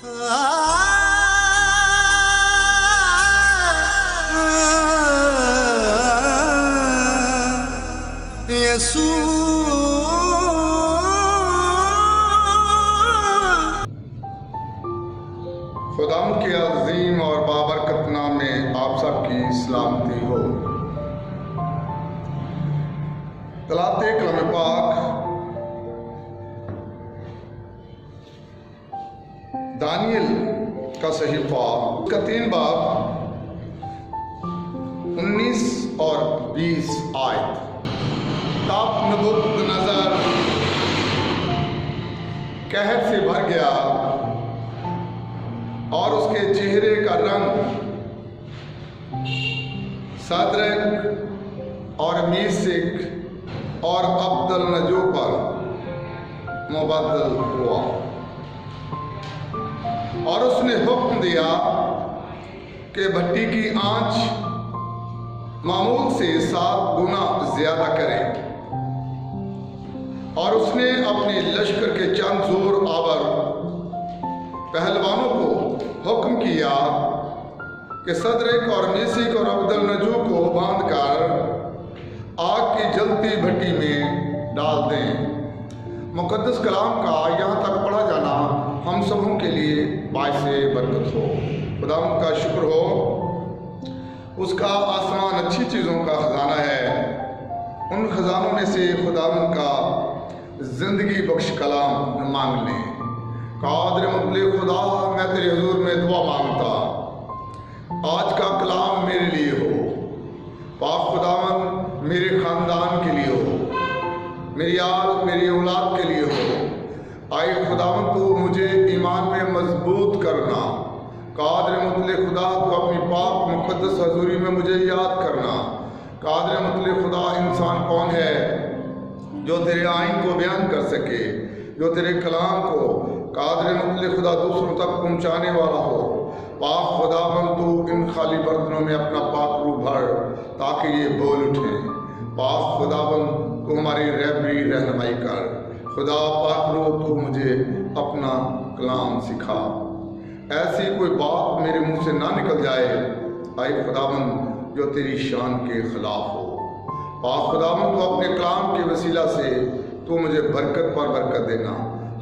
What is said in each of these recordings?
خداوند کے عظیم اور بابرکت نام میں آپ سب کی سلامتی ہو۔ قرأت کلام پاک دانیل کا صحیفہ کا 3 باب 19 اور 20 آیت۔ تب نبوکدنضر قہر سے بھر گیا اور اس کے چہرے کا رنگ صدرک اور میشک اور عبدالنجو پر مبدل ہوا، اور اس نے حکم دیا کہ بھٹی کی آنچ معمول سے 7 گنا زیادہ کرے، اور اس نے اپنے لشکر کے چند زور آور پہلوانوں کو حکم کیا کہ صدرک اور میشک اور عبدالنجو کو باندھ کر آگ کی جلتی بھٹی میں ڈال دیں۔ مقدس کلام کا یہاں تک پڑھا جانا ہم سبوں کے لیے باعث برکت ہو۔ خداوند کا شکر ہو، اس کا آسمان اچھی چیزوں کا خزانہ ہے، ان خزانوں میں سے خداوند کا زندگی بخش کلام مانگ لیں۔ قادر مطلق خدا، میں تیرے حضور میں دعا مانگتا آج کا کلام میرے لیے ہو، پاک خداوند میرے خاندان کے لیے ہو، میری آل میری اولاد کے لیے ہو۔ آئے خداوند تو مجھے ایمان میں مضبوط کرنا، قادر مطلق خدا تو اپنی پاک مقدس حضوری میں مجھے یاد کرنا۔ قادر مطلق خدا، انسان کون ہے جو تیرے آئین کو بیان کر سکے، جو تیرے کلام کو قادر مطلق خدا دوسروں تک پہنچانے والا ہو۔ پاک خداوند تو ان خالی برتنوں میں اپنا پاک روح بھر تاکہ یہ بول اٹھیں۔ پاک خداوند تو ہماری رہبری رہنمائی کر۔ خدا پاک روح تو مجھے اپنا کلام سکھا، ایسی کوئی بات میرے منہ سے نہ نکل جائے اے خداوند جو تیری شان کے خلاف ہو۔ پاک خداوند تو اپنے کلام کے وسیلہ سے تو مجھے برکت پر برکت دینا،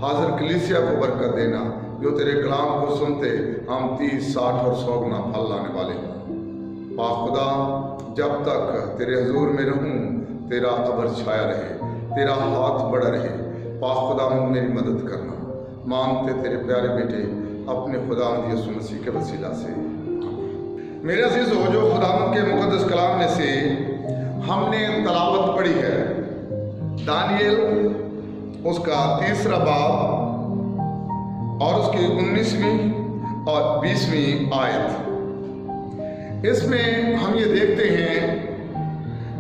حاضر کلیسیا کو برکت دینا، جو تیرے کلام کو سنتے ہم 30، 60 اور 100 گنا پھل لانے والے ہیں۔ پاک خدا، جب تک تیرے حضور میں رہوں تیرا ابر چھایا رہے، تیرا ہاتھ بڑا رہے۔ پاک خداوند میری مدد کرنا، مانگتے تیرے پیارے بیٹے اپنے خداوند یسوع مسیح کے وسیلہ سے۔ میرے عزیز ہو، جو خداوند کے مقدس کلام میں سے ہم نے تلاوت پڑھی ہے، دانیل اس کا 3 باب اور اس کی 19ویں اور 20ویں آیت، اس میں ہم یہ دیکھتے ہیں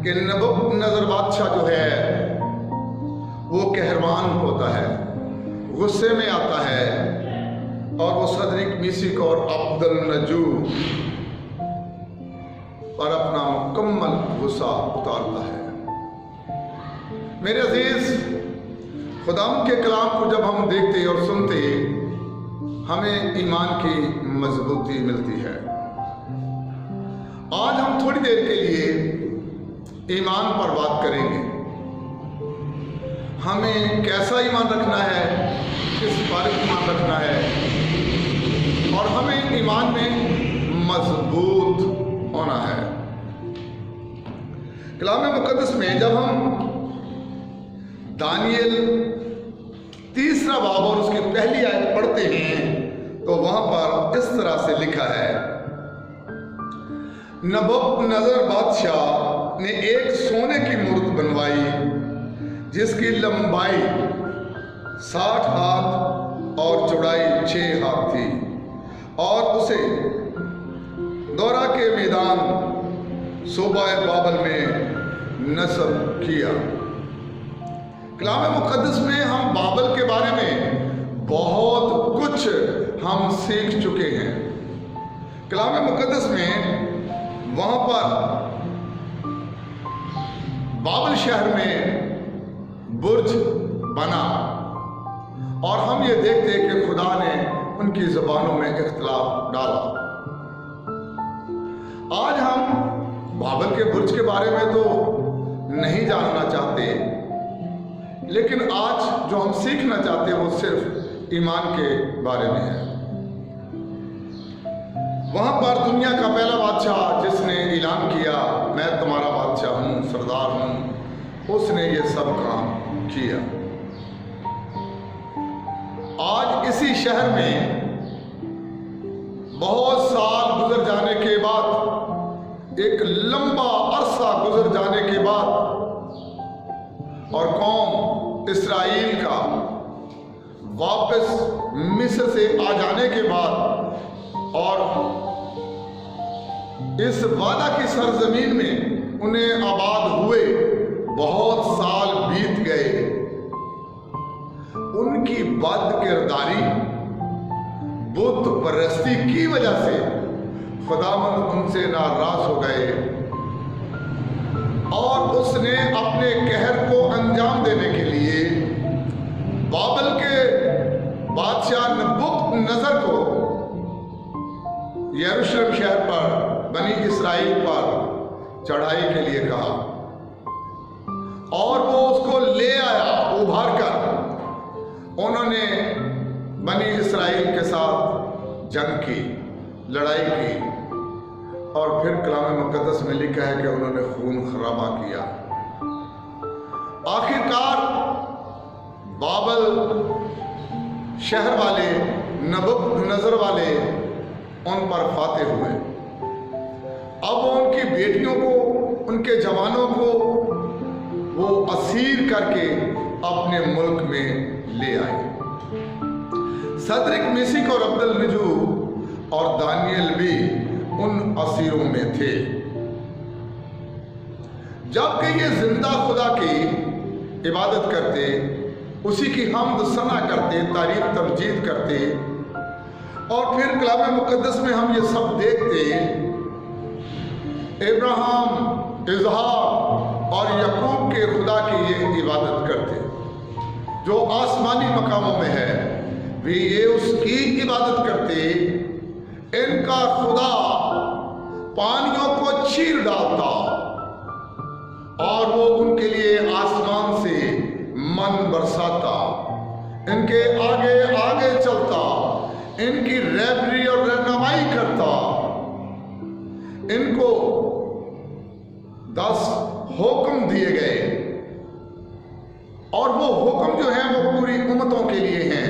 کہ نبوکدنضر بادشاہ جو ہے وہ قہرمان ہوتا ہے، غصے میں آتا ہے، اور وہ صدرک، میشک اور عبدالنجو پر اپنا مکمل غصہ اتارتا ہے۔ میرے عزیز، خداوند کے کلام کو جب ہم دیکھتے اور سنتے ہمیں ایمان کی مضبوطی ملتی ہے۔ آج ہم تھوڑی دیر کے لیے ایمان پر بات کریں گے۔ ہمیں کیسا ایمان رکھنا ہے، کس بارے ایمان رکھنا ہے، اور ہمیں ایمان میں مضبوط ہونا ہے۔ کلام مقدس میں جب ہم دانیل 3 باب اور اس کی پہلی آیت پڑھتے ہیں تو وہاں پر اس طرح سے لکھا ہے، نبوکدنضر بادشاہ نے ایک سونے کی مورت بنوائی جس کی لمبائی 60 ہاتھ اور چوڑائی 6 ہاتھ تھی، اور اسے دورہ کے میدان صوبہ بابل میں نصب کیا۔ کلام مقدس میں ہم بابل کے بارے میں بہت کچھ ہم سیکھ چکے ہیں۔ کلام مقدس میں وہاں پر بابل شہر میں برج بنا، اور ہم یہ دیکھتے کہ خدا نے ان کی زبانوں میں اختلاف ڈالا۔ آج ہم بابل کے برج کے بارے میں تو نہیں جاننا چاہتے، لیکن آج جو ہم سیکھنا چاہتے ہیں وہ صرف ایمان کے بارے میں ہے۔ وہاں پر دنیا کا پہلا بادشاہ جس نے اعلان کیا میں تمہارا بادشاہ ہوں، سردار ہوں، اس نے یہ سب کام کیا۔ آج اسی شہر میں بہت سال گزر جانے کے بعد، ایک لمبا عرصہ گزر جانے کے بعد، اور قوم اسرائیل کا واپس مصر سے آ جانے کے بعد اور اس وعدہ کی سرزمین میں انہیں آباد ہوئے بہت سال بیت گئے، ان کی بد کرداری، بت پرستی کی وجہ سے خداوند ان سے ناراض ہو گئے اور اس نے اپنے قہر کو انجام دینے کے لیے بابل کے بادشاہ نبوکت نظر کو یروشلم شہر پر، بنی اسرائیل پر چڑھائی کے لیے کہا، اور وہ اس کو لے آیا ابھار کر۔ انہوں نے بنی اسرائیل کے ساتھ جنگ کی، لڑائی کی، اور پھر کلام مقدس میں لکھا ہے کہ انہوں نے خون خرابہ کیا۔ آخرکار بابل شہر والے، نبوکت نظر والے ان پر فاتح ہوئے۔ اب وہ ان کی بیٹیوں کو، ان کے جوانوں کو وہ اسیر کر کے اپنے ملک میں لے آئے۔ صدرک، میشک اور عبدالنجو اور دانیل بھی ان اسیروں میں تھے۔ جبکہ یہ زندہ خدا کی عبادت کرتے، اسی کی حمد ثنا کرتے، تعریف تمجید کرتے، اور پھر کلام مقدس میں ہم یہ سب دیکھتے، ابراہیم، اسحاق اور یعقوب کے خدا کی یہ عبادت کرتے جو آسمانی مقاموں میں ہے، بھی یہ اس کی عبادت کرتے۔ ان کا خدا پانیوں کو چیر ڈالتا اور وہ ان کے لیے آسمان سے من برساتا، ان کے آگے آگے چلتا، ان کی رہبری اور رہنمائی کرتا، ان کو 10 حکم دیے گئے، اور وہ حکم جو ہیں وہ پوری امتوں کے لیے ہیں،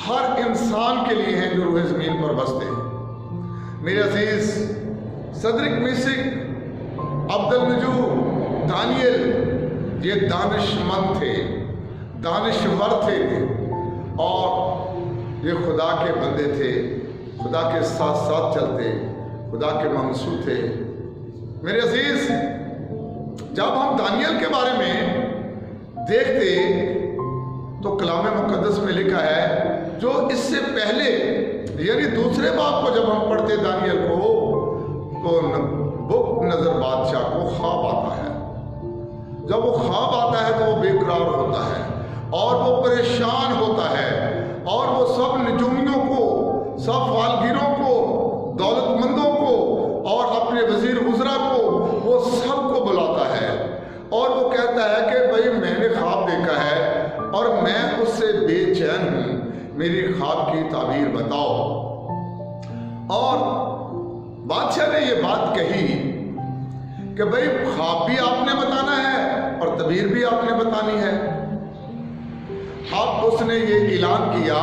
ہر انسان کے لیے ہیں جو روح زمین پر بستے ہیں۔ میرے عزیز، صدرک، میشک، عبدالنجو، دانیل یہ دانشمند تھے، دانشور تھے، اور یہ خدا کے بندے تھے، خدا کے ساتھ ساتھ چلتے، خدا کے منصور تھے۔ میرے عزیز، جب ہم دانیل کے بارے میں دیکھتے تو کلام مقدس میں لکھا ہے، جو اس سے پہلے یعنی دوسرے باب کو جب ہم پڑھتے دانیل کو، تو نبوکت نظر بادشاہ کو خواب آتا ہے۔ جب وہ خواب آتا ہے تو وہ بے قرار ہوتا ہے اور وہ پریشان ہوتا ہے، اور وہ سب نجومیوں کو، سب فالگیروں کو، دولت مندوں کو اور اپنے وزیر وزراء کو، وہ سب کو بلاتا ہے اور وہ کہتا ہے کہ بھئی میں نے خواب دیکھا ہے اور میں اس سے بے چین ہوں، میری خواب کی تعبیر بتاؤ۔ اور بادشاہ نے یہ بات کہی کہ بھئی خواب بھی آپ نے بتانا ہے اور تعبیر بھی آپ نے بتانی ہے۔ اب اس نے یہ اعلان کیا،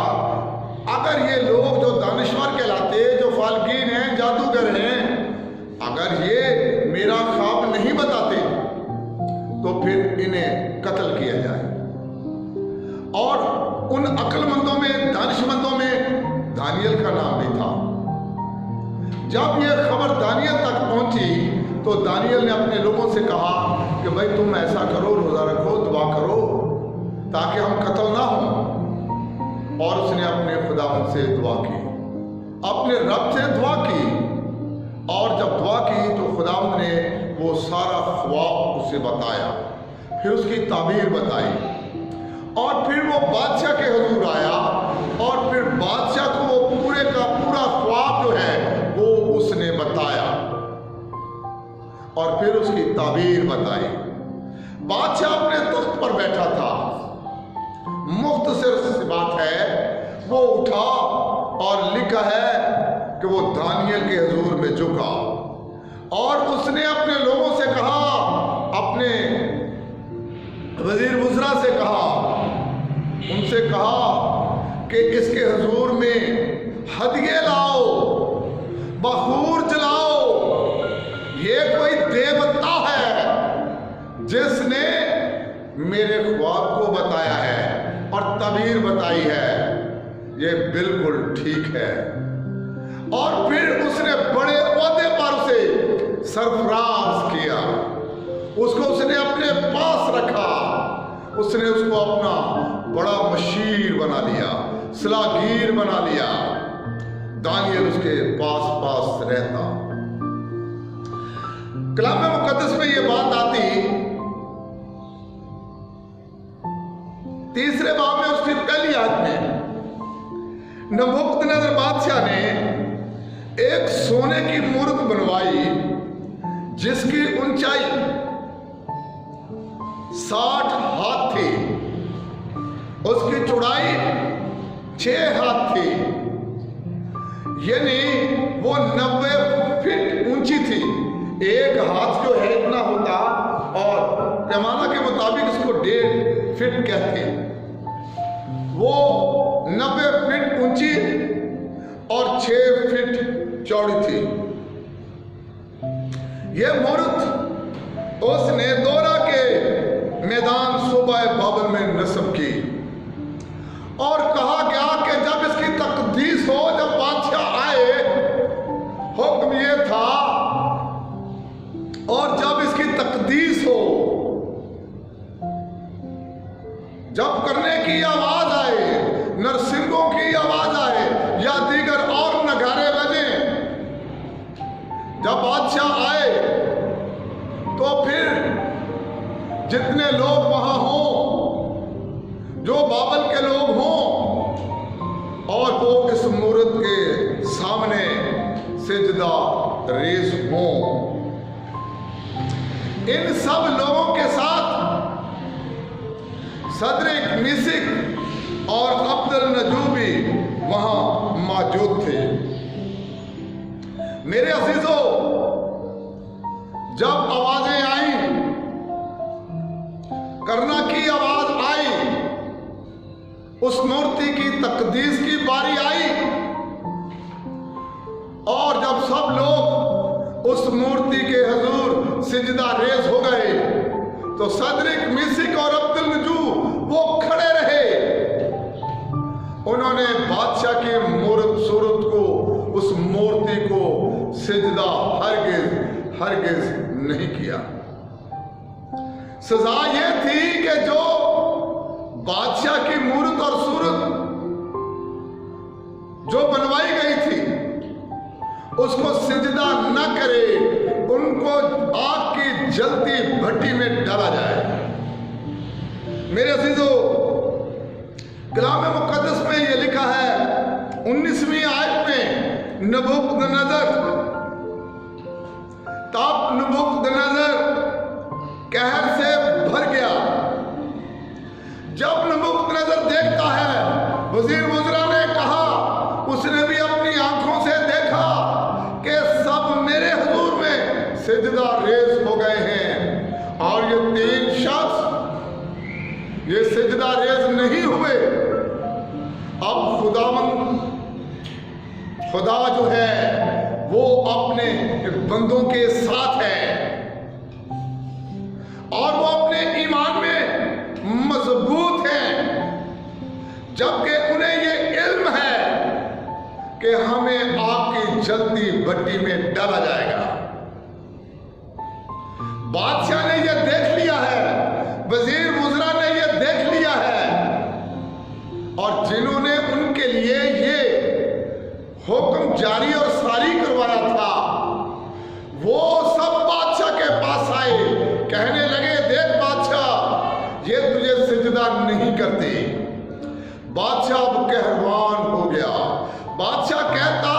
اگر یہ لوگ جو دانشور کہلاتے، جو فالگین ہیں، جادوگر ہیں، اگر یہ میرا خواب نہیں بتاتے تو پھر انہیں قتل کیا جائے۔ اور ان عقل مندوں میں، دانشمندوں میں دانیل کا نام بھی تھا۔ جب یہ خبر دانیل تک پہنچی تو دانیل نے اپنے لوگوں سے کہا کہ بھائی تم ایسا کرو، روزہ رکھو، دعا کرو تاکہ ہم قتل نہ ہوں۔ اور اس نے اپنے خداوند سے دعا کی، اپنے رب سے دعا کی، اور جب دعا کی تو خداوند نے وہ سارا خواب اسے بتایا، پھر اس کی تعبیر بتائی، اور پھر وہ بادشاہ کے حضور آیا، اور پھر بادشاہ کو وہ ताबीर बताई। बादशाह अपने तख्त पर बैठा था। मुख्तसर सी बात है, वो उठा और लिखा है कि वो दानियल के हुजूर में झुका और उसने अपने लोगों से कहा, अपने वजीर वुज़रा से कहा, उनसे कहा कि इसके हुजूर में हदिये लाओ, बखूर जलाओ। ये कोई देवता है जिसने मेरे ख्वाब को बताया है और तबीर बताई है। ये बिल्कुल ठीक है। और फिर उसने बड़े ओहदे पर उसे सरफराज किया, उसको उसने अपने पास रखा, उसने उसको अपना बड़ा मशीर बना लिया, सलाहगीर बना लिया। दानियल उसके पास पास रहता। कलाम मुकद्दस में ये बात आती, तीसरे बाब में उसकी पहली आयत में नबूकदनेस्सर बादशाह ने एक सोने की मूर्त बनवाई जिसकी ऊंचाई 60 हाथ थी, उसकी चौड़ाई 6 हाथ थी, यानी वो 90 फीट ऊंची थी। एक हाथ जो है इतना होता और पैमाना के मुताबिक इसको 1.5 फीट कहते हैं। वो 90 फीट ऊंची और 6 फीट चौड़ी थी। ये मूर्त उसने दौरा के मैदान सूबा बाबल में नस्ब की और कहा गया कि जब इसकी तकदीस हो, जब बादशाह आए, हुक्म ये था, और जब इसकी तकदीस हो, जब करने की आवाज आए, नरसिंगों की आवाज आए या दीगर और नगारे बजे, जब बादशाह आए तो फिर जितने लोग वहां हों, जो बाबल के लोग हों, और वो इस मूर्त के सामने सिजदा रेज़ हों, इन सब लोगों के साथ सदरिक, मिसिक और अब्दुल नजूबी वहां मौजूद थे। मेरे अजीजों, जब आवाजें आई, करना की आवाज आई, उस मूर्ति की तकदीस की बारी आई, और जब सब लोग उस मूर्ति के हुजूर सिजदा रेज़ हो गए, तो सदरिक, मिसिक और अब्दुल नजूब वो खड़े रहे। उन्होंने बादशाह की मूर्त सूरत को, उस मूर्ति को सिजदा हरगिज नहीं किया। सजा ये थी कि जो बादशाह की मूर्त और सूरत जो बनवाई गई थी उसको सिजदा न करे, उनको आग की जलती भट्टी में डाला जाए। मेरे अजीजों, कलाम मुकद्दस में यह लिखा है 19वीं आयत में, नबूकदनेस्सर, तब नबूकदनेस्सर कहर से भर गया। जब नबूकदनेस्सर देखता है, वजीर वुज़रा ने कहा, उसने भी अपनी आंखों से देखा कि सब मेरे हुजूर में सिजदा रेज़ हो गए हैं, और ये 3 शख्स ये सिजदा रेज़ नहीं हुए। अब खुदा जो है वो अपने बंदों के साथ है, और वो अपने ईमान में मजबूत हैं, जबकि उन्हें ये इल्म है कि हमें आग की जलती भट्टी में डाला जाएगा। बादशाह ने यह देख लिया है, वजीर वुज़रा ने यह देख लिया है, और जिन्होंने उनके लिए ये हुक्म जारी और सारी करवाया था, वो सब बादशाह के पास आए, कहने लगे, देख बादशाह, ये तुझे सिजदा नहीं करते। बादशाह अब कहरवान हो गया। बादशाह कहता,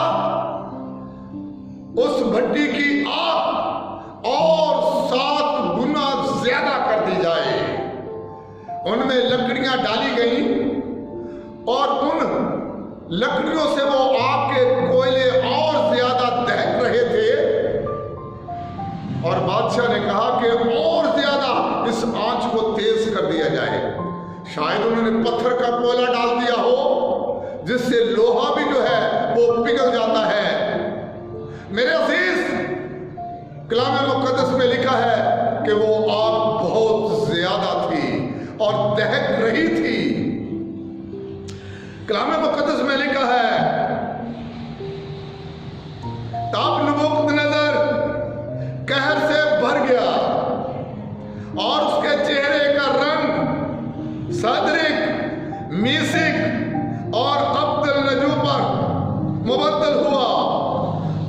उस भट्टी की आग और 7 लकड़ियां डाली गईं और उन लकड़ियों से वो आग के कोयले और ज्यादा दहक रहे थे। और बादशाह ने कहा कि और ज्यादा इस आंच को तेज कर दिया जाए। शायद उन्होंने पत्थर का कोयला डाल दिया हो जिससे लोहा भी जो है वो पिघल जाता है। मेरे अजीज, कलाम मुक़द्दस में लिखा है कि वो आग बहुत ज्यादा थी और दहक रही थी। कलाम मुक़द्दस में लिखा है, तब नबूकदनेस्सर कहर से भर गया और उसके चेहरे का रंग सदरिक, मीसिक और अब्दुल-नजू पर मुबद्दल हुआ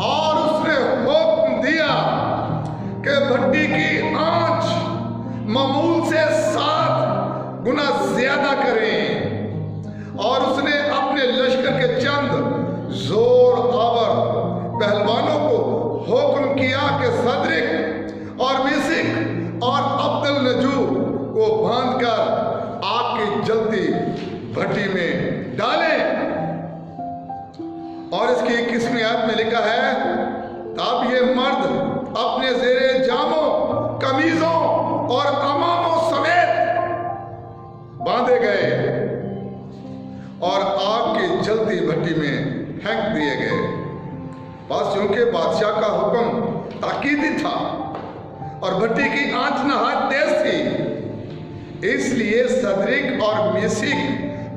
और उसने हुक्म दिया कि भट्टी की आंच मामूल से 7 गुना ज्यादा करें। और उसने अपने लश्कर के चंद जोर आवर पहलवानों को हुक्म किया कि सदरिक और मीसिक और अब्दुल-नजू को बांधकर आग की जलती भट्टी में डालें। और इसकी 21वीं आयत में लिखा है, तब ये मर्द अपने ज़ेरे जामों, कमीजों और अमामों समेत बांधे गए और आग की जलती भट्टी में फेंक दिए गए। बस क्योंकि बादशाह का हुक्म ताकीदी था और भट्टी की आंच नहायत तेज थी, इसलिए सदरिक और मीसिक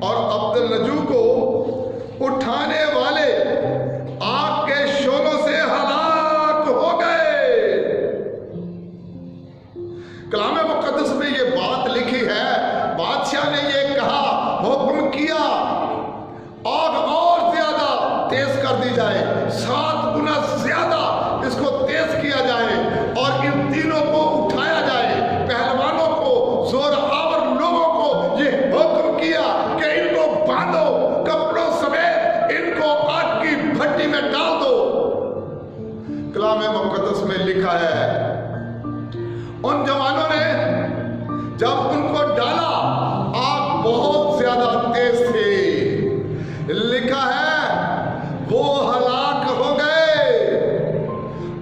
और अब्दुल-नजू को उठाने वाले आग के शोलों से हलाक हो गए। कलाम मुक़द्दस में ये बात लिखी है, बादशाह ने ये कहा, हुक्म किया आग और ज्यादा तेज कर दी जाए, 7 गुना ज्यादा इसको तेज किया जाए और इन तीनों को उठाया जाए। पहलवानों को, जोर आवर लोगों को ये हुक्म किया कि इनको बांधो, कपड़ों समेत इनको आग की भट्टी में डाल दो। कलाम मुक़द्दस में लिखा है, उन जवानों ने जब उनको डाला आग बहुत ज्यादा तेज थी। लिखा है वो हलाक हो गए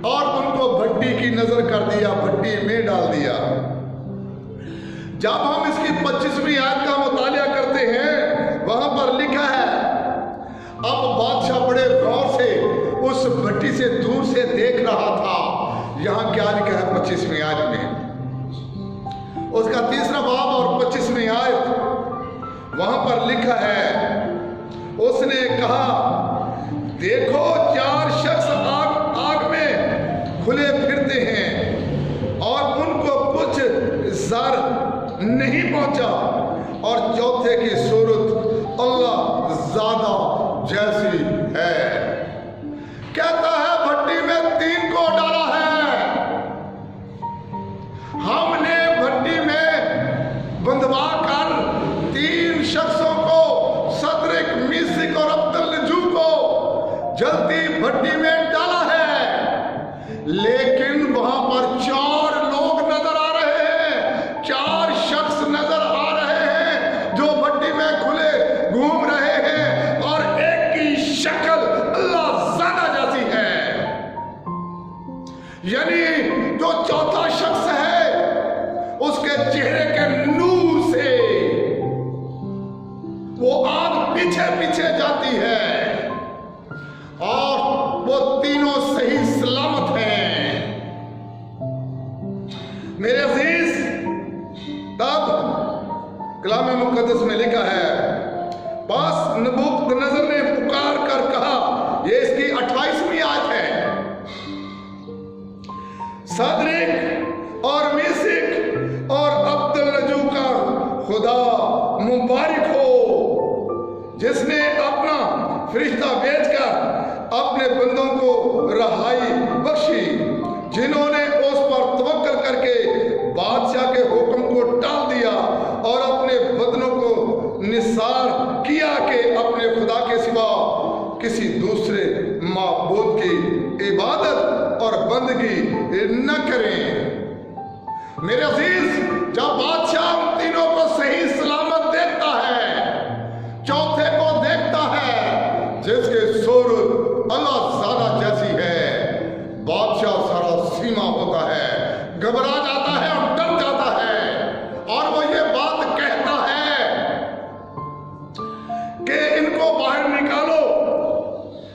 और उनको भट्टी की नजर कर दिया, भट्टी में डाल दिया। जब हम इसकी 25वीं आयत का मुतालिया करते हैं, वहां पर लिखा है, अब बादशाह बड़े गौर से उस भट्टी से दूर से देख रहा था। यहां क्या लिखा है 25वीं आयत में, उसका 3रा बाब और 25वीं आयत, वहां पर लिखा है, उसने कहा, देखो 4 शख्स आग में खुले फिरते हैं और उनको कुछ जर नहीं पहुंचा और चौथे की सूरत अल्लाह ज़ादा जैसी है। कहता है भट्टी में 3 को डाला है, हमने भट्टी में बंधवा कर 3 शख्सों को, सदरिक, मीसिक और अब्दुल-नजू को जलती भट्टी में डाला है, लेकिन वहां पर 4 लोग नजर आ रहे हैं, 4 शख्स नजर आ रहे हैं जो भट्टी में खुले घूम रहे हैं और एक की शक्ल अल्लाह ज़ादा जैसी है। यानी जो चौथा शख्स है उसके चेहरे के नूर से वो आग पीछे पीछे जाती है और वो तीनों सही सलामत हैं। मेरे अजीज, तब कलाम मुक़द्दस में लिखा है, बस नबूकदनेस्सर ने पुकार कर कहा, ये इसकी 28वीं आयत है, सदरिक और मीसिक और अब्दुल-नजू का खुदा मुबारक हो, जिसने अपना फरिश्ता भेजकर अपने बंदों को रहाई बख्शी, जिन्होंने उस पर तवक्कल करके बादशाह के हुक्म को टाल दिया और अपने बदनों को निसार किया कि अपने खुदा के सिवा किसी दूसरे माबूद की इबादत और बंदगी न करें। मेरे अजीज, जब बादशाह उन तीनों को सही सलामत देखता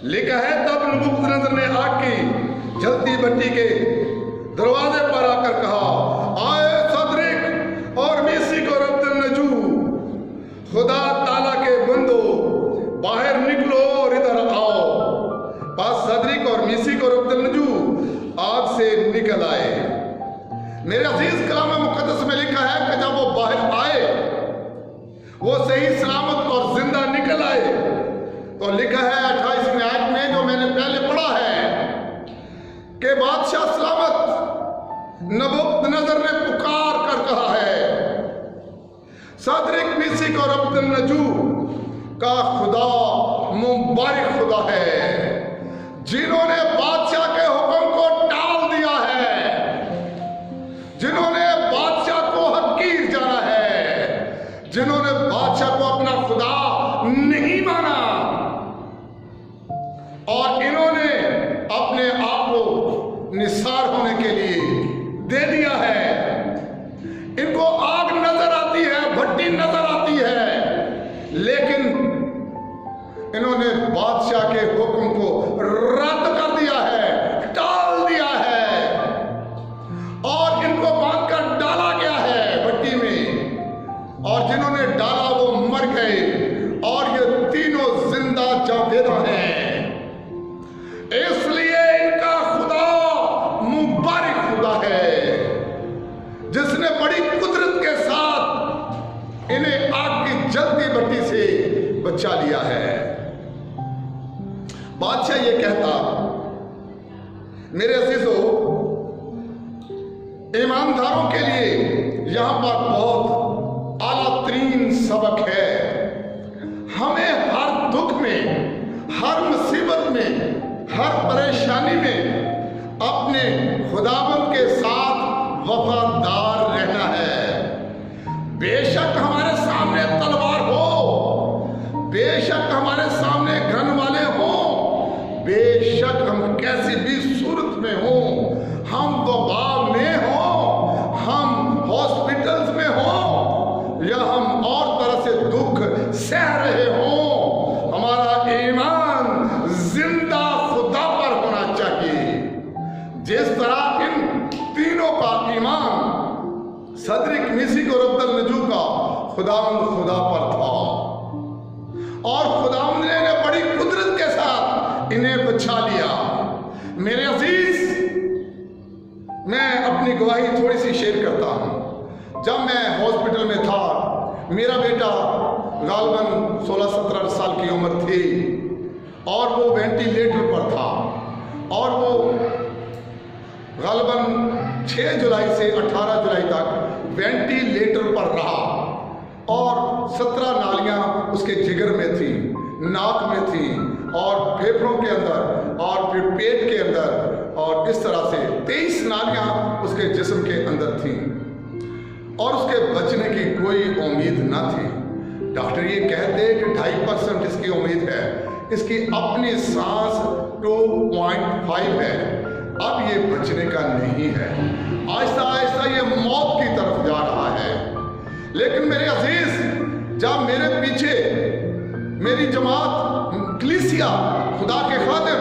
लिखा है तब नबूकदनेस्सर ने आग की जलती भट्टी के दरवाजे पर आकर कहा, आए सदरिक और मीशक और अब्दुन्नजू, खुदा ताला के बंदो बाहर निकलो और इधर आओ। बस सदरिक और मीशक और अब्दुन्नजू आग से निकल आए। मेरे अजीज कलाम मुकद्दस में लिखा है कि जब वो बाहर आए, वो सही सलामत और जिंदा निकल आए। तो लिखा है 28वें आयत में, जो मैंने पहले पढ़ा है, कि बादशाह सलामत नबूकदनेस्सर ने पुकार कर कहा है, सदरिक मीशक और अब्दुन्नजू का खुदा मुबारक खुदा है, जिन्होंने बादशाह के हुक्म को टाल दिया है, जिन्होंने बादशाह को हकीर जाना है, जिन्होंने बादशाह को अपना खुदा नहीं माना और इन्होंने अपने आप को निसार होने के लिए दे दिया है। इनको आग नजर आती है, भट्टी नजर आती है, लेकिन इन्होंने बादशाह के हुक्म को रद्द कर दिया है, टाल दिया है और इनको बांधकर डाला गया है भट्टी में, और जिन्होंने डाला वो मर गए और ये तीनों जिंदा जावेदा हैं। इसलिए इनका खुदा मुबारक खुदा है, जिसने बड़ी कुदरत के साथ इन्हें आग की जलती भट्टी से बचा लिया है। बादशाह ये कहता, मेरे अजीजों, ईमानदारों के लिए यहां पर बहुत आला तरीन सबक है। हमें हर दुख में, हर मुसीबत में, हर परेशानी में अपने खुदावंद के साथ वफादार रहना है। बेशक हमारे सामने तलवार हो, बेशक हमारे सामने घन वाले हो, बेशक हम कैसी भी सूरत में हो, हम दबाव में हो, हम हॉस्पिटल्स में हो, या हम और तरह से दुख सह रहे हो, हमारा ईमान जिंदा खुदा पर होना चाहिए। जिस तरह इन तीनों का ईमान सदरिक, मीशक और अब्दुन्नजू का खुदावंद खुदा पर था, और खुदावंद ने बड़ी कुदरत के साथ इन्हें बचा लिया। मेरे अजीज, मैं अपनी गवाही थोड़ी सी शेयर करता हूं। जब मैं हॉस्पिटल में था, मेरा बेटा गालबन 16-17 साल की उम्र थी और वो वेंटिलेटर पर था, और वो गालबन 6 जुलाई से 18 जुलाई तक वेंटिलेटर पर रहा, और 17 नालियां उसके जिगर में थी, नाक में थी, और फेफड़ों के अंदर, और फिर पेट के अंदर, और इस तरह से 23 नालियां उसके जिस्म के अंदर थी, और उसके बचने की कोई उम्मीद न थी। डॉक्टर ये कहते कि 2.5% इसकी उम्मीद है, इसकी अपनी सांस 2.5 है, अब ये बचने का नहीं है, आहिस्ता आहिस्ता ये मौत की तरफ जा रहा है। लेकिन मेरे अजीज, जब मेरे पीछे मेरी जमात, कलीसिया, खुदा के खादिम,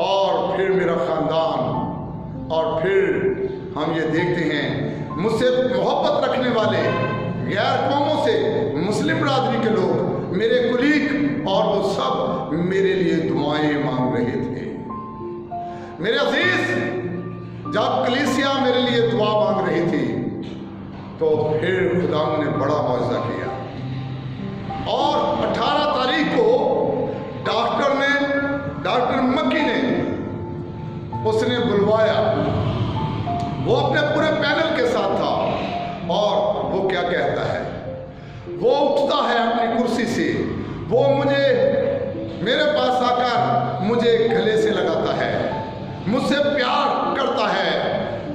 और फिर मेरा खानदान, और फिर हम ये देखते हैं मुझसे मोहब्बत रखने वाले गैर कौमों से मुस्लिम बरादरी के लोग, मेरे कुलीग, और वो सब मेरे लिए दुआएं मांग रहे थे। मेरे अजीज, जब कलीसिया मेरे लिए दुआ मांग रही थी, तो फिर खुदा ने बड़ा मौजज़ा किया, और 18 तारीख को डॉक्टर मक्की ने उसने बुलवाया। वो अपने पूरे पैनल के साथ था, और वो क्या कहता है, वो उठता है अपनी कुर्सी से, वो मेरे पास आकर मुझे गले से लगाता है, मुझसे प्यार करता है,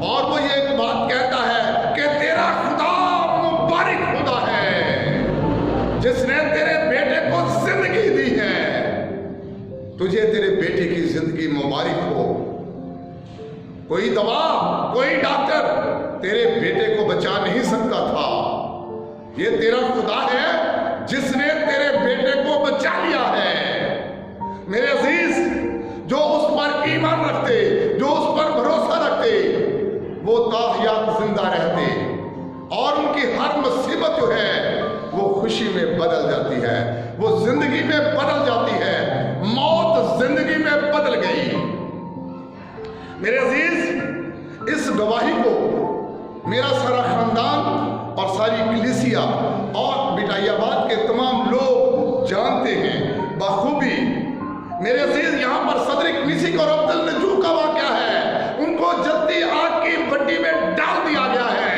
और वो ये एक बात कहता है कि तेरा खुदा मुबारक खुदा है, जिसने तेरे बेटे को जिंदगी दी है, तुझे तेरे बेटे की जिंदगी मुबारक हो। कोई दवा, कोई डॉक्टर तेरे बेटे को बचा नहीं सकता था। ये तेरा खुदा है जिसने तेरे बेटे को बचा लिया है। मेरे अजीज, जो उस पर ईमान रखते, जो उस पर भरोसा रखते, वो ताहयात जिंदा रहते और उनकी हर मुसीबत जो है वो खुशी में बदल जाती है, वो जिंदगी में बदल जाती है। मौत जिंदगी में बदल गई। मेरे अजीज, इस गवाही को मेरा सारा खानदान और सारी कलीसिया और बिटाइयाबाद के तमाम लोग जानते हैं बखूबी। मेरे अजीज, यहाँ पर सदरिक मिसिक और अब्दुल नजू का वाक़या है। उनको जल्दी आग की भट्टी में डाल दिया गया है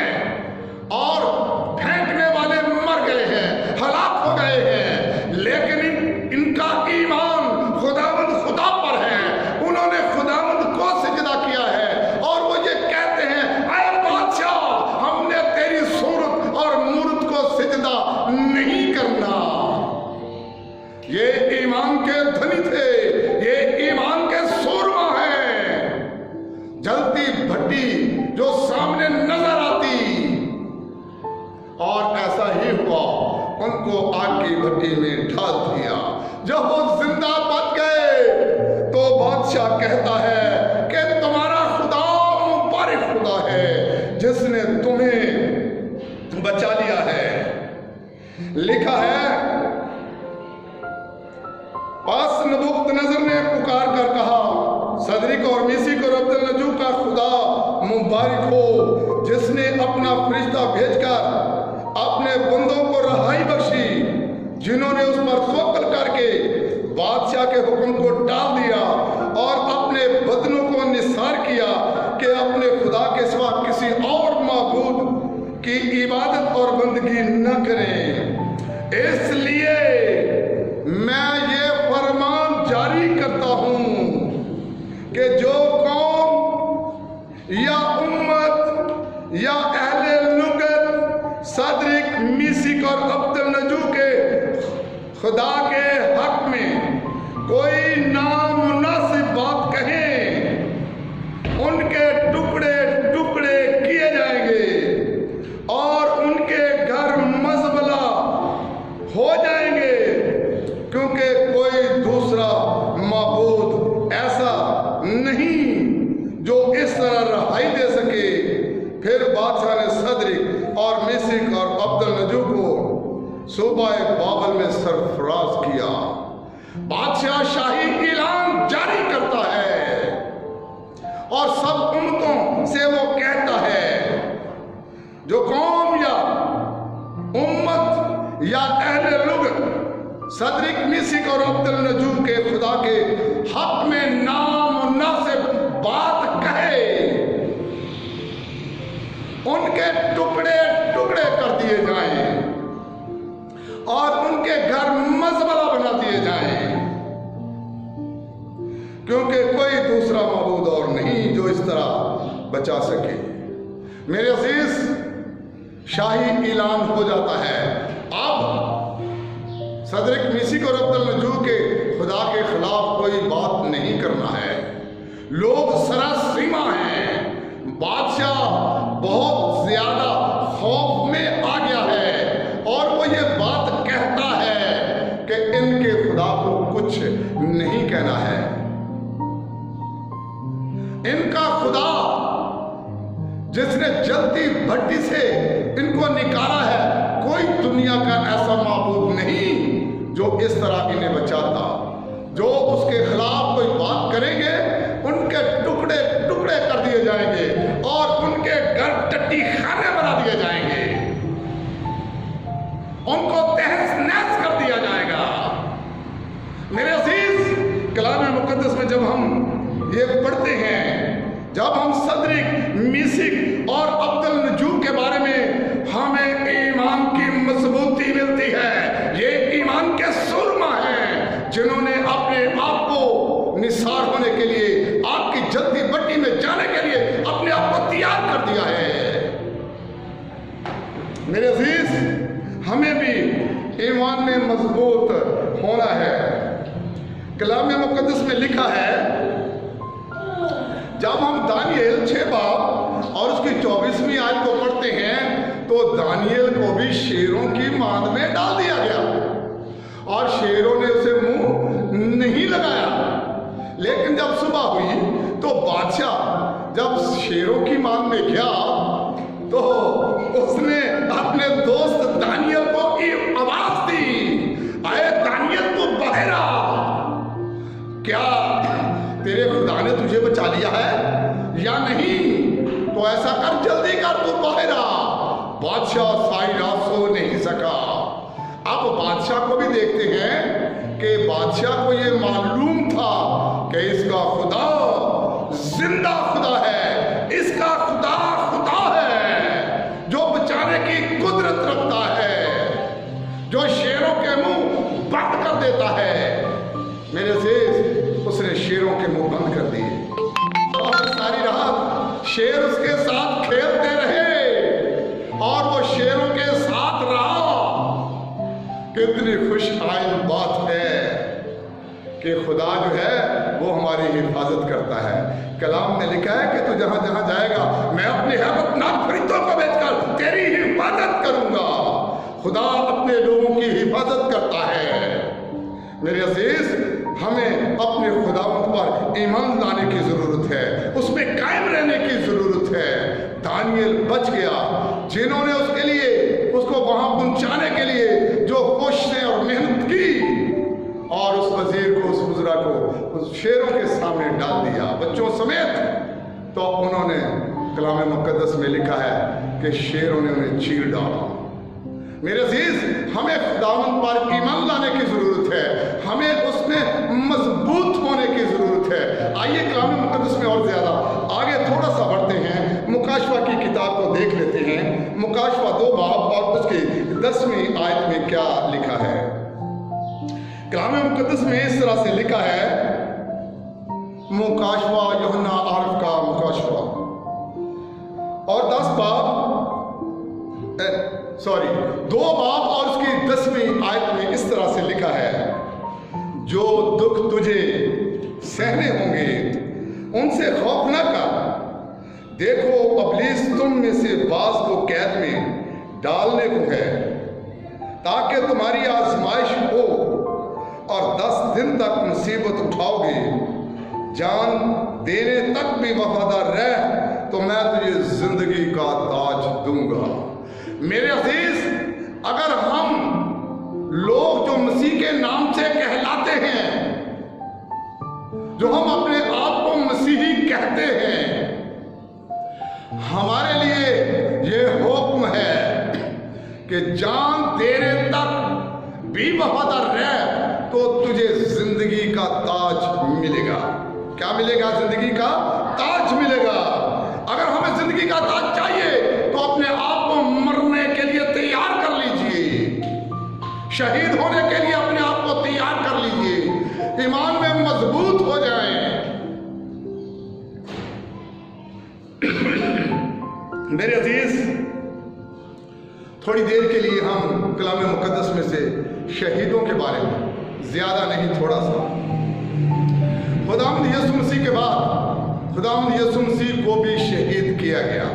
और फेंकने वाले मर गए हैं, हलाक हो गए हैं, लेकिन इनका ईमान खुदावंद खुदा पर है। उन्होंने खुदावंद को सिजदा किया है और वो ये कहते हैं, ऐ बादशाह, हमने तेरी सूरत और मूरत को सिजदा नहीं करना। ये ईमान के धनी थे, ये ईमान के सूरमा हैं। जलती भट्टी जो सामने नजर आती, और ऐसा ही हुआ, उनको आग की भट्टी में डाल दिया। जब वो जिंदा बच गए तो बादशाह कहता है कि तुम्हारा खुदा मुबारक खुदा है जिसने तुम्हें बचा लिया है। लिखा है, पास नबूकदनेस्सर ने पुकार कर कहा, सदरिक और मिसिक और अब्दुल नजू का खुदा मुबारक हो जिसने अपना फरिश्ता भेजकर अपने बंदों को रहाई बख्शी, जिन्होंने उस पर तवक्कुल करके बादशाह के हुक्म को टाल दिया और अपने बदनों को निसार किया कि अपने खुदा के सिवा किसी और माबूद की इबादत और बंदगी न करें। इसलिए मैं ये फरमान जारी करता हूं कि जो कौम या उम्मत या अहले लुगत सदरिक मिसिक और अब्दुल नजू के खुदा के हक में कोई नामुनासिब बात कहे, उनके टुकड़े टुकड़े किए जाएंगे और उनके घर मजबला हो जाएंगे, क्योंकि कोई दूसरा माबूद ऐसा नहीं जो इस तरह रहाई दे सके। फिर बादशाह ने सदरिक और मिसिक और अब्दुल नजू को सूबा बाबल में सरफराज किया। बादशाह शाही ऐलान जारी करता है और सब उम्मतों से वो कहता है, जो कौम या उम्मत या अहले लुगत सदरिक मिसिक और अब्दुल नजू के खुदा के हक में नामुनासिब बात कहे, उनके टुकड़े टुकड़े कर दिए जाएं और उनके घर मजबला बना दिए जाएं, क्योंकि कोई दूसरा माबूद और नहीं जो इस तरह बचा सके। मेरे अजीज, शाही ऐलान हो जाता है। अब सदरिक मिसिक और अब्दुल नजू के खुदा के खिलाफ कोई बात नहीं करना है। लोग सरासीमा हैं। बादशाह बहुत ज्यादा खौफ में आ गया है और वो ये बात कहता है कि इनके खुदा को कुछ नहीं कहना है। इनका खुदा जिसने जलती भट्टी से इनको निकाला है, कोई दुनिया का ऐसा माबूद नहीं जो इस तरह इन्हें बचाता। जो उसके खिलाफ कोई बात करेंगे उनके टुकड़े टुकड़े कर दिए जाएंगे और उनके घर टट्टी खाने बना दिए जाएंगे, उनको तहस नहस कर दिया जाएगा। मेरे अजीज, कलाम मुकद्दस में जब हम ये पढ़ते हैं, जब हम सदरिक मिसिक और अब्दुल नजू के बारे में हमें ईमान की मजबूती मिलती है। ये ईमान के सुरमा हैं जिन्होंने अपने आप को निसार होने के लिए, आग की जलती भट्टी में जाने के लिए अपने आप को तैयार कर दिया है। मेरे अजीज, हमें भी ईमान में मजबूत होना है। कलाम मुकद्दस में लिखा है, जब हम दानियल 6 बाब और उसकी 24वीं आयत को पढ़ते हैं तो दानियल को भी शेरों की मांद में डाल दिया गया और शेरों ने उसे मुंह नहीं लगाया। लेकिन जब सुबह हुई तो बादशाह जब शेरों की मांग में गया तो उसने अपने दोस्त दानियल को आवाज दी, अरे दानियल तू बाहर आ, क्या तेरे खुदा ने तुझे बचा लिया है या नहीं? तो ऐसा कर, जल्दी कर, तू बाहर आ। बादशाह सारी रात सो नहीं सका। अब बादशाह को भी देखते हैं कि बादशाह को ये मालूम था कि इसका खुदा जिंदा खुदा है, इसका खुदा खुदा है जो बचाने की कुदरत रखता है, जो शेरों के मुंह बंद कर देता है। मेरे अजीज, उसने शेरों के मुंह बंद कर दिए और सारी रात शेर उसके साथ खेलते रहे और वो शेरों के साथ रहा। कितनी खुशहाल बात है कि खुदा जो है वो हमारी हिफाजत करता है। कलाम में लिखा है कि तू जहां जहां जाएगा मैं अपने हेबतनाक फरिश्तों को भेजकर तेरी हिफाजत करूंगा। खुदा अपने लोगों की हिफाजत करता है। मेरे अजीज, हमें अपने खुदावंद पर ईमान लाने की जरूरत है, उसमें कायम रहने की जरूरत है। दानियल बच गया। जिन्होंने उसके लिए, उसको वहां पहुंचाने के लिए जो कोशिशें और मेहनत की, और उस वजीर को, उस गुजरा को उस शेरों के सामने डाल दिया बच्चों समेत, तो उन्होंने कलाम मुकद्दस में लिखा है कि शेरों ने उन्हें चीर डाला। मेरे अजीज, हमें खुदावंद पर ईमान लाने की जरूरत है, हमें उसमें मजबूत होने की जरूरत है। आइए कलाम मुकद्दस में और ज्यादा आगे थोड़ा सा बढ़ते हैं, मुकाशवा की किताब को देख लेते हैं। मुकाशवा 2 बाब और उसकी 10वीं आयत में क्या लिखा है। कलाम मुकद्दस में इस तरह से लिखा है, मुकाशवा यूहन्ना आरफ का मुकाशवा और 2 बाब और उसकी 10वीं आयत में इस तरह से लिखा है, जो दुख तुझे सहने होंगे उनसे खौफ न कर। देखो इब्लीस तुम में से बाज को कैद में डालने को है ताकि तुम्हारी आजमाइश हो और 10 दिन तक मुसीबत उठाओगे। जान देने तक भी वफादार रह तो मैं तुझे जिंदगी का ताज दूंगा। मेरे अजीज, अगर हम लोग जो मसीह के नाम से कहलाते हैं, जो हम अपने आप को मसीही कहते हैं, हमारे लिए ये हुक्म है कि जान देने तक भी वफादार रह तो तुझे जिंदगी का ताज मिलेगा। क्या मिलेगा? जिंदगी का ताज मिलेगा। अगर हमें जिंदगी का ताज चाहिए तो अपने आप को मरने के लिए तैयार कर लीजिए, शहीद होने के लिए अपने आप को तैयार कर लीजिए, ईमान में मजबूत हो जाएं। मेरे अजीज, थोड़ी देर के लिए हम कलाम मुकद्दस में से शहीदों के बारे में, ज्यादा नहीं थोड़ा सा, खुदावंद यीशु मसीह के बाद खुदावंद यीशु मसीह को भी शहीद किया गया।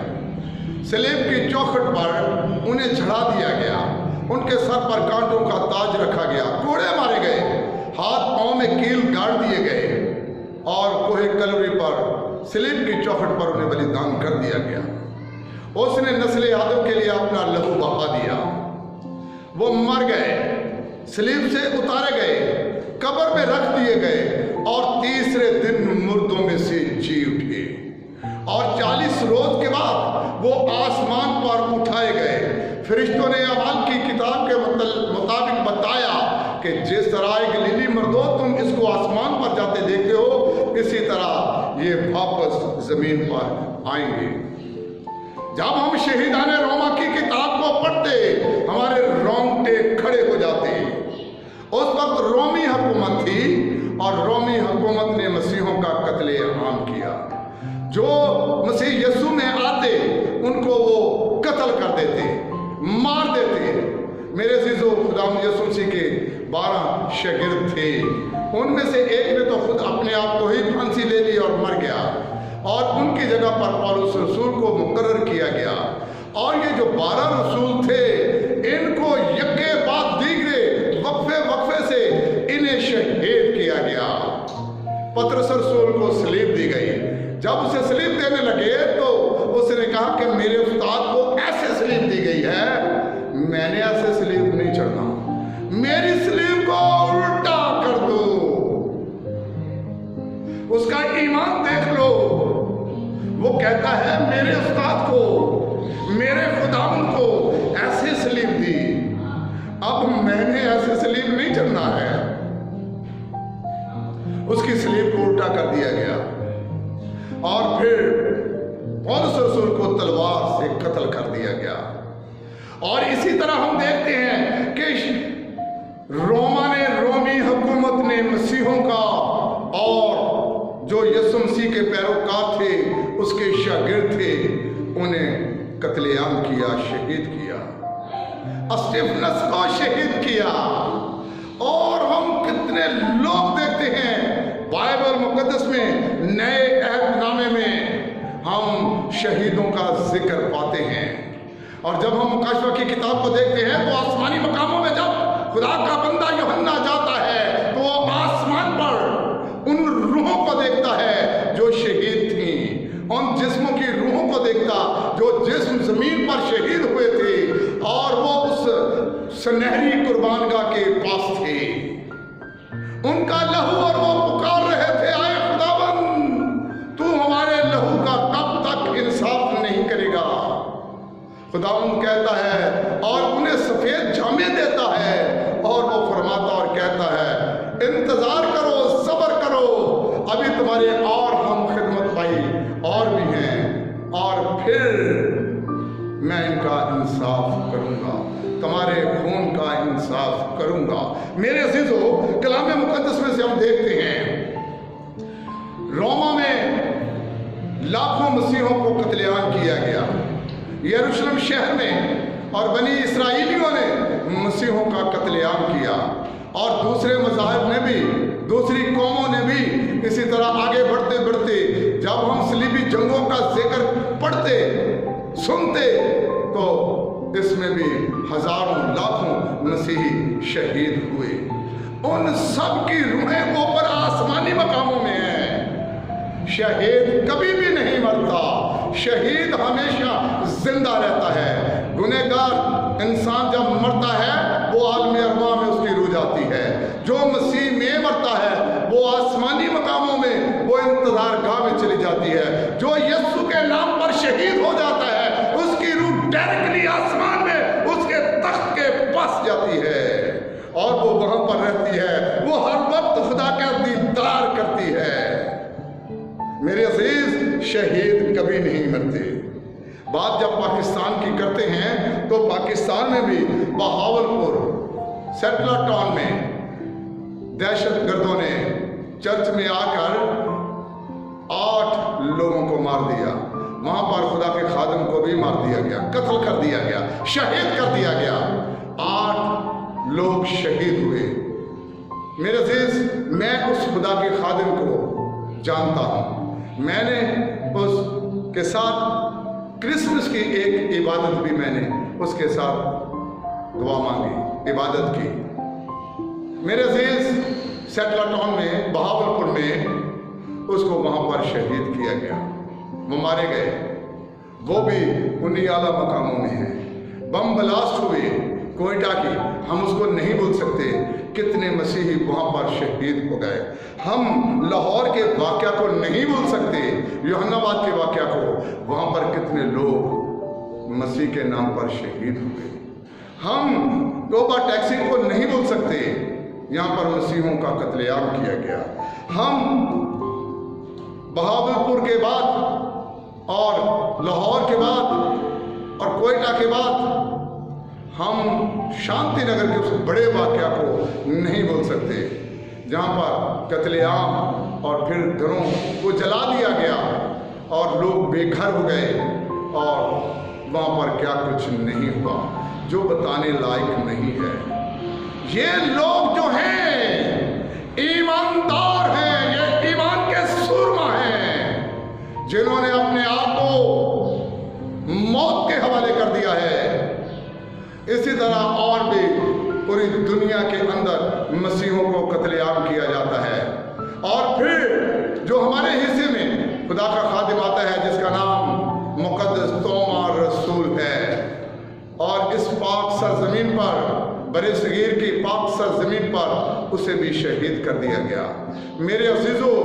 सलीब की चौखट पर उन्हें चढ़ा दिया गया, उनके सर पर कांटों का ताज रखा गया, कोड़े मारे गए, हाथ पांव में कील गाड़ दिए गए और कोहे कलवरी पर सलीब की चौखट पर उन्हें बलिदान कर दिया गया। उसने नस्ल आदम के लिए अपना लहू बहा दिया। वो मर गए, सलीब से उतारे गए, कब्र में रख दिए गए और तीसरे दिन मुर्दों में से जी उठे और 40 रोज के बाद वो आसमान पर उठाए गए। फरिश्तों ने अमाल की किताब के मुताबिक बताया कि जिस तरह गलीली मर्दों तुम इसको आसमान पर जाते देखते हो, इसी तरह ये वापस जमीन पर आएंगे। जब हम शहीदाने रोमा की किताब को पढ़ते, हमारे रोंगटे खड़े हो जाते। उस वक्त रोमी हुकूमत थी और रोमी हुकूमत ने मसीहों का कत्ले आम किया। जो मसीह यीशु में आते उनको वो कत्ल कर देते, मार देते। मेरे अजीजों, खुदावंद यीशु मसीह के 12 शागिर्द थे, उनमें से एक ने तो खुद अपने आप को ही फांसी ले ली और मर गया और उनकी जगह पर पौलुस रसूल को मुकर्रर किया गया। और ये जो 12 रसूल थे, इनको यक्के बाद दीगरे वक्फे वक्फे से इन्हें शहीद किया पतरस रसूल को सलीब दी गई। जब उसे सलीब देने लगे तो उसने कहा कि मेरे उस्ताद को ऐसे सलीब दी गई है, मैंने ऐसे सलीब नहीं चढ़ना, मेरी सलीब को उल्टा कर दो। उसका ईमान देख लो, वो कहता है मेरे उस्ताद को, मेरे खुदावंद को ऐसे सलीब दी, अब मैंने ऐसे सलीब नहीं चढ़ना है। उसकी सलीब को उल्टा कर दिया गया और फिर पौलुस रसूल को तलवार से कत्ल कर दिया गया। और इसी तरह हम देखते हैं कि रोमी हुकूमत ने मसीहों का और जो यीशु मसीह के पैरोकार थे, उसके शागिर्द थे, उन्हें कत्लेआम किया, शहीद किया, स्टेफनस को शहीद किया। और हम कितने लोग देखते हैं बाइबल मुकद्दस में, नए अहदनामे में हम शहीदों का जिक्र पाते हैं। और जब हम मुकाशवा की किताब को देखते हैं तो आसमानी मकामों में जब खुदा का बंदा यूहन्ना जाता है तो वो आसमान पर उन रूहों को देखता है जो शहीद थी, उन जिस्मों की रूहों को देखता जो जिस्म जमीन पर शहीद हुए थे और वो उस सुनहरी कुर्बानगाह के पास थे। उनका लहू और वो पुकार रहे थे, आए खुदावंद, तू हमारे लहू का कब तक इंसाफ नहीं करेगा। खुदावंद कहता है और उन्हें सफेद जामे देता है और वो फरमाता और कहता है इंतजार करो, सब्र करो, अभी तुम्हारे और हम खिदमत भाई और भी हैं और फिर मैं इनका इंसाफ करूंगा, तुम्हारे खून का इंसाफ करूंगा। मेरे अजीजों, कलाम मुकद्दस में से हम देखते हैं रोमा में लाखों मसीहों को कत्लेआम किया गया, यरूशलेम शहर में और बनी इसराइलियों ने मसीहों का कत्लेआम किया और दूसरे मज़ाहिब ने भी, दूसरी कौमों ने भी इसी तरह आगे बढ़ते बढ़ते जब हम सलीबी जंगों का जिक्र पढ़ते सुनते तो इसमें भी हजारों लाखों मसीही शहीद हुए। उन सब की रूहें ऊपर आसमानी मकामों में हैं। शहीद कभी भी नहीं मरता, शहीद हमेशा जिंदा रहता है। गुनहगार इंसान जब मरता है वो आलम अरवा में उसकी रूह जाती है, जो मसीह में मरता है वो आसमानी मकामों में, वो इंतजार गाह में चली जाती है। जो यीशु के नाम पर शहीद हो जाता है उसकी रूह डायरेक्टली आसमान में उसके तख्त के पास जाती है और वो वहां पर रहती है, वो हर वक्त खुदा का दीदार करती है। मेरे अजीज, शहीद कभी नहीं मरते। बात जब पाकिस्तान की करते हैं तो पाकिस्तान में भी बहावलपुर सेटला टाउन में दहशतगर्दों ने चर्च में आकर 8 लोगों को मार दिया। वहां पर खुदा के खादिम को भी मार दिया गया, कत्ल कर दिया गया, शहीद कर दिया गया। 8 लोग शहीद हुए। मेरे अजीज, मैं उस खुदा के खादिम को जानता हूं। मैंने उसके साथ क्रिसमस की एक इबादत भी मैंने उसके साथ दुआ मांगी, इबादत की। मेरे अजीज, सेटला टाउन में बहावलपुर में उसको वहां पर शहीद किया गया, वो मारे गए। वो भी उन्हीं आला मकामों में है। बम ब्लास्ट हुए कोयटा की, हम उसको नहीं भूल सकते। कितने मसीही वहां पर शहीद हो गए। हम लाहौर के वाक़या को नहीं भूल सकते, यूहन्नाबाद के वाक़या को। वहां पर कितने लोग मसीह के नाम पर शहीद हुए। हम टोबा टैक्सी को नहीं भूल सकते, यहाँ पर मसीहों का कत्लेआम किया गया। हम बहावलपुर के बाद और लाहौर के बाद और कोयटा के बाद हम शांति नगर के उस बड़े वाक़या को नहीं बोल सकते, जहाँ पर कत्लेआम और फिर घरों को जला दिया गया और लोग बेघर हो गए और वहाँ पर क्या कुछ नहीं हुआ, जो बताने लायक नहीं है। ये लोग जो हैं ईमानदार हैं, ये ईमान के सूरमा हैं, जिन्होंने अपने आप को मौत के हवाले कर दिया है। इसी तरह और भी पूरी दुनिया के अंदर मसीहों को कत्लेआम किया जाता है और फिर जो हमारे हिस्से में खुदा का खादिम आता है जिसका नाम मुक़द्दस तोमा रसूल है, और इस पाक सरज़मीन पर, बरे सगीर की पाक सरज़मीन पर उसे भी शहीद कर दिया गया। मेरे अज़ीज़ों,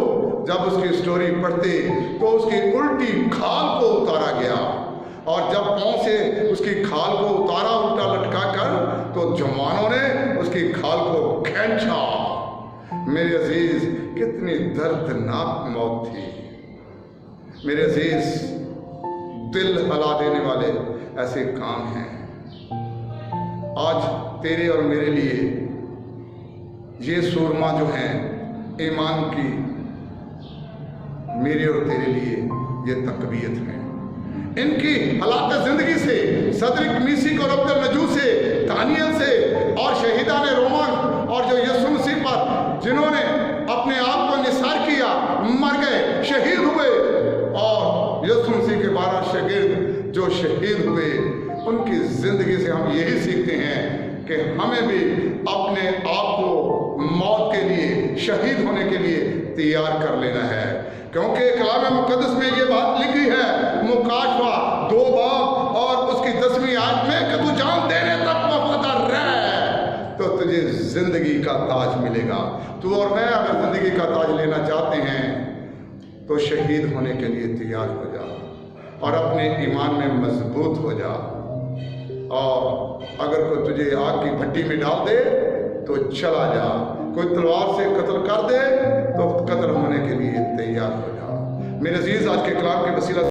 जब उसकी स्टोरी पढ़ते तो उसकी उल्टी खाल को उतारा गया, और जब पाँव से उसकी खाल को उतारा उल्टा लटका कर, तो जवानों ने उसकी खाल को खींचा। मेरे अजीज, कितनी दर्दनाक मौत थी। मेरे अजीज, दिल हिला देने वाले ऐसे काम हैं। आज तेरे और मेरे लिए ये सूरमा जो हैं ईमान की, मेरे और तेरे लिए ये तकबीयत है। इनकी हालात ज़िंदगी से, सदरिक मीसिक और अब्दुल नजू से, दानियल से और शहीदान रोमन और जो यीशु मसीह पर जिन्होंने अपने आप को निसार किया, मर गए, शहीद हुए, और यीशु मसीह के 12 शागिर्द जो शहीद हुए, उनकी ज़िंदगी से हम यही सीखते हैं कि हमें भी अपने आप को मौत के लिए, शहीद होने के लिए तैयार कर लेना है। क्योंकि कलाम मुक़द्दस में ये बात लिखी है, मुकाशवा 2 बाब और उसकी 10वीं आयत में, कि तू जान देने तक वफादार रह तो तुझे जिंदगी का ताज मिलेगा। तू और मैं अगर जिंदगी का ताज लेना चाहते हैं तो शहीद होने के लिए तैयार हो जा और अपने ईमान में मजबूत हो जा। और अगर कोई तुझे आग की भट्टी में डाल दे तो चला जा, कोई तलवार से कत्ल कर दे तो कत्ल होने के लिए तैयार हो जा। मेरे अजीज, आज के कलाम के वसीला